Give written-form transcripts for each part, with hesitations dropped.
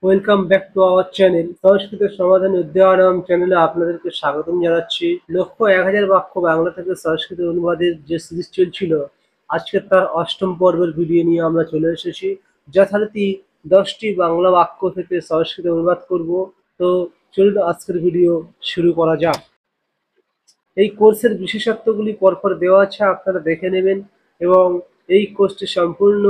Welcome back to our channel Sanskrit Samadhan Adhyayanam চ্যানেলে আপনাদেরকে স্বাগতম জানাচ্ছি। লক্ষ্য 1000 বাক্য বাংলা থেকে সংস্কৃত অনুবাদের যে সিরিজ চলছিল, আজকে তার অষ্টম পর্বের ভিডিও নিয়ে আমরা চলে এসেছি। যথারীতি 10টি বাংলা বাক্য থেকে সংস্কৃত অনুবাদ করব। তো চলুন আজকের ভিডিও শুরু করা যাক। এই কোর্সের বিশেষত্বগুলি পরপর দেওয়া আছে, আপনারা দেখে নেবেন এবং এই কোর্সটি সম্পূর্ণ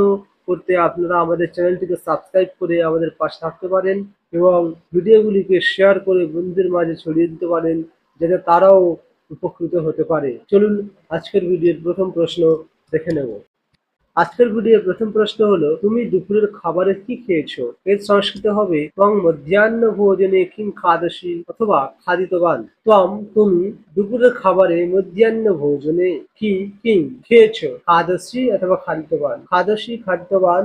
করতে আপনারা আমাদের চ্যানেলটিকে সাবস্ক্রাইব করে আমাদের পাশে থাকতে পারেন এবং ভিডিওগুলিকে শেয়ার করে বন্ধুদের মাঝে ছড়িয়ে দিতে পারেন, যাতে তারাও উপকৃত হতে পারে। চলুন আজকের ভিডিওর প্রথম প্রশ্ন দেখে নেব। আজকের ভিডিওর প্রথম প্রশ্ন হলো, তুমি দুপুরের খাবারে কি খেয়েছো? এর সংস্কৃত হবে ত্বং মধ্যাহ্ন ভোজনে কিং খাদসি অথবা খাদিতবান। ত্বং তুমি দুপুরের খাবারে মধ্যাহ্ন ভোজনে কি কিং খেয়েছো? খাদসি অথবা খাদিতবান। খাদসি, খাদিতবান,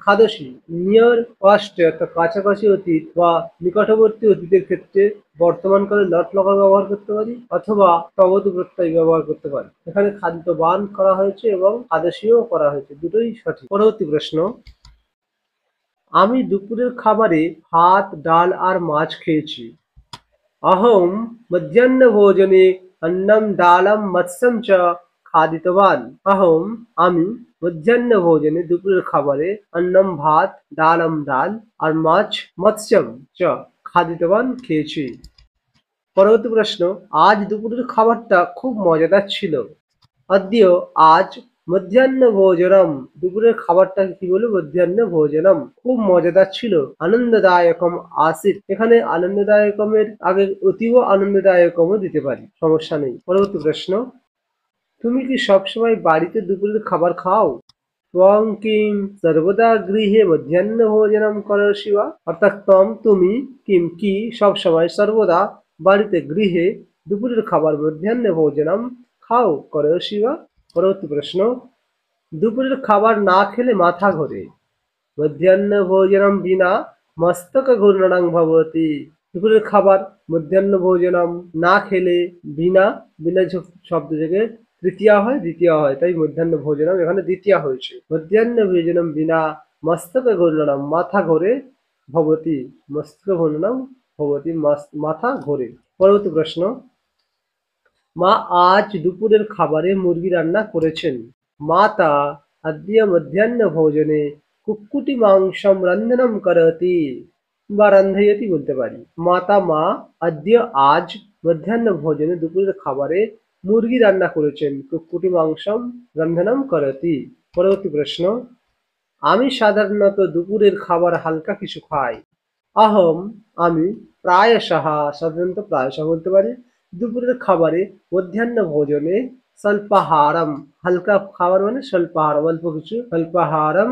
খাদসি নিয়ার পাস্ট অর্থাৎ কাছাকাছি অতীত বা নিকটবর্তী অতীতের ক্ষেত্রে বর্তমানকালে নট লকার ব্যবহার করতে পারি অথবা তবতু প্রত্যয় ব্যবহার করতে পারি। এখানে খাদ্যবান করা হয়েছে এবং খাদসিও করা হয়েছে, দুটোই সঠিক। পরবর্তী প্রশ্ন, আমি দুপুরের খাবারে ভাত, ডাল আর মাছ খেয়েছি। अहं मध्याह्नभोजने अन्नं डालं मत्स्यं च খাদিতবান। আমি মধ্যাহ্নভোজনে দুপুরের খাবারে অন্নম ভাত, ডালম ডাল আর মাছ মৎস্যম চ খাদিতবান খেয়েছি। পরবর্তী প্রশ্ন, আজ দুপুরের খাবারটা খুব মজাদার ছিল। অদ্য আজ মধ্যাহ্ন ভোজনম, দুপুরের খাবারটা কি বলবো? মধ্যাহ্ন ভোজনম খুব মজাদার ছিল। আনন্দদায়কম আসিত, এখানে আনন্দদায়কমের আগে অতীব আনন্দদায়কমও দিতে পারি, সমস্যা নেই। পরবর্তী প্রশ্ন, তুমি কি সবসময় বাড়িতে দুপুরের খাবার খাও? ত্বং কিং সর্বদা গৃহে মধ্যাহ্ন ভোজনম করোষি বা, অর্থাৎ তুমি কিম কি সবসময় সর্বদা বাড়িতে গৃহে দুপুরের খাবার মধ্যাহ্ন ভোজনম খাও করোষি বা। পরবর্তী প্রশ্ন, দুপুরের খাবার না খেলে মাথা ঘোরে। মধ্যাহ্ন ভোজনম বিনা মস্তক ঘূর্ণনং ভবতি। দুপুরের খাবার মধ্যাহ্ন ভোজনম না খেলে বিনা, বিনা শব্দ থেকে তৃতীয়া হয়, দ্বিতীয় হয়, তাই মধ্যাহ্ন ভোজনম এখানে দ্বিতীয় হয়েছে। মধ্যাহ্ন ভোজনম বিনা মস্তক ঘূর্ণনম, মাথা ঘোরে, ভবতি মস্তক ঘূর্ণনম ভবতি, মাথা ঘোরে। পরবর্তী প্রশ্ন, মা আজ দুপুরের খাবারে মুরগি রান্না করেছেন। মাতা अद्य মধ্যাহ্নভোজনে কুক্কুটি মাংসম রন্ধনম করতি বা রন্ধয়তি বলতে পারি। মা আদ্য আজ মধ্যাহ্ন ভোজনে দুপুরের খাবারে মুরগি রান্না করেছেন। কুক্কুটি মাংসম রন্ধনম করতি। পরবর্তী প্রশ্ন, আমি সাধারণত দুপুরের খাবার হালকা কিছু খাই। আমি প্রায়শঃ, সাধারণত প্রায়শঃ বলতে পারি, দুপুরের খাবারে মধ্যাহ্ন ভোজনে স্বল্পাহারম, হালকা খাবার মানে স্বল্পাহারম, অল্প কিছু, স্বল্পাহারম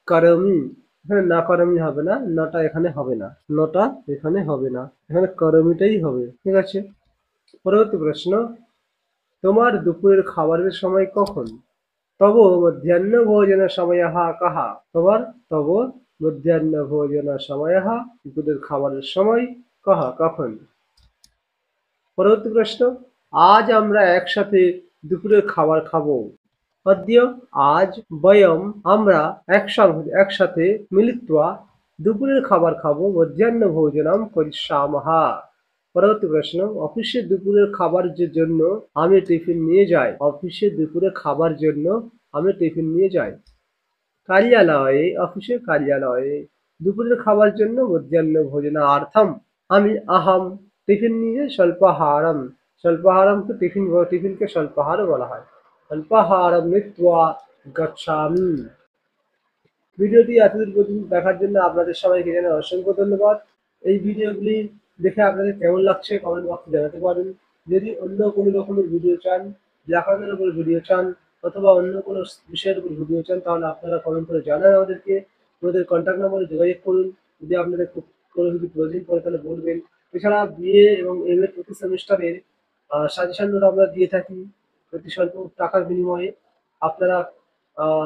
করমি। এখানে না করমি হবে না, নটা এখানে হবে না, নটা এখানে হবে না, এখানে করমিটাই হবে, ঠিক আছে। পরবর্তী প্রশ্ন, তোমার দুপুরের খাবারের সময় কখন? তব মধ্যাহ্ন ভোজন সময়ঃ কः? তোমার তব মধ্যাহ্ন ভোজন সময়ঃ, দুপুরের খাবারের সময়, কः কখন? পরবর্তী প্রশ্ন, আজ আমরা একসাথে দুপুরের খাবার খাবো। অদ্য আজ বয়ম আমরা একসাথে মিলিত্বা দুপুরের খাবার খাবো। মধ্যাহ্ন ভোজনম করিষ্যামः। পরবর্তী প্রশ্ন, অফিসে দুপুরের খাবার জন্য আমি টিফিন নিয়ে যাই। অফিসে দুপুরের খাবার জন্য আমি টিফিন নিয়ে যাই। কার্যালয়ে, অফিসের কার্যালয়ে দুপুরের খাবার জন্য মধ্যাহ্ন ভোজনার্থম আমি টিফিন নিয়ে যাই। স্বল্পাহারম, স্বল্পাহারমকে টিফিনকে স্বল্পাহার বলা হয়। স্বল্পাহারম নীত্বা গচ্ছামি। ভিডিওটি এতদূর পর্যন্ত দেখার জন্য আপনাদের সবাইকে জানাই অসংখ্য ধন্যবাদ। এই ভিডিওগুলি দেখে আপনাদের কেমন লাগছে কমেন্ট বক্সে জানাতে পারেন। যদি অন্য কোনো রকমের ভিডিও চান, ব্যাকরণের উপর ভিডিও চান অথবা অন্য কোনো বিষয়ের উপর ভিডিও চান, তাহলে আপনারা কমেন্ট করে জানান আমাদেরকে। আমাদের কন্ট্যাক্ট নম্বরে যোগাযোগ করুন। যদি আপনাদের কোনো কিছু প্রয়োজন পড়ে তাহলে বলবেন। এছাড়া বিএ এবং এমএ প্রতি সেমিস্টারের সাজেশন নোট আমরা দিয়ে থাকি প্রতি স্বল্প টাকার বিনিময়ে। আপনারা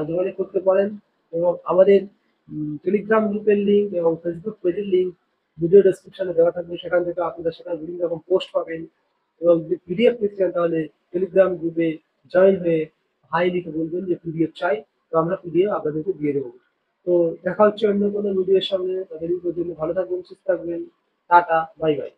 যোগাযোগ করতে পারেন এবং আমাদের টেলিগ্রাম গ্রুপের লিঙ্ক এবং ফেসবুক পেজের লিঙ্ক ভিডিও ডেসক্রিপশনে দেওয়া থাকবে, সেখান থেকে আপনারা সেখানে বিভিন্ন রকম পোস্ট পাবেন। এবং যদি পিডিএফ পেতে চান তাহলে টেলিগ্রাম গ্রুপে জয়েন হয়ে হাই লিখে বলবেন যে পিডিএফ চাই, তো আমরা পিডিএফ আপনাদেরকে দিয়ে দেবো। তো দেখা হচ্ছে অন্য কোনো ভিডিওর সঙ্গে। ততদিন পর্যন্ত ভালো থাকবেন, সুস্থ থাকবেন। Tata, bye bye.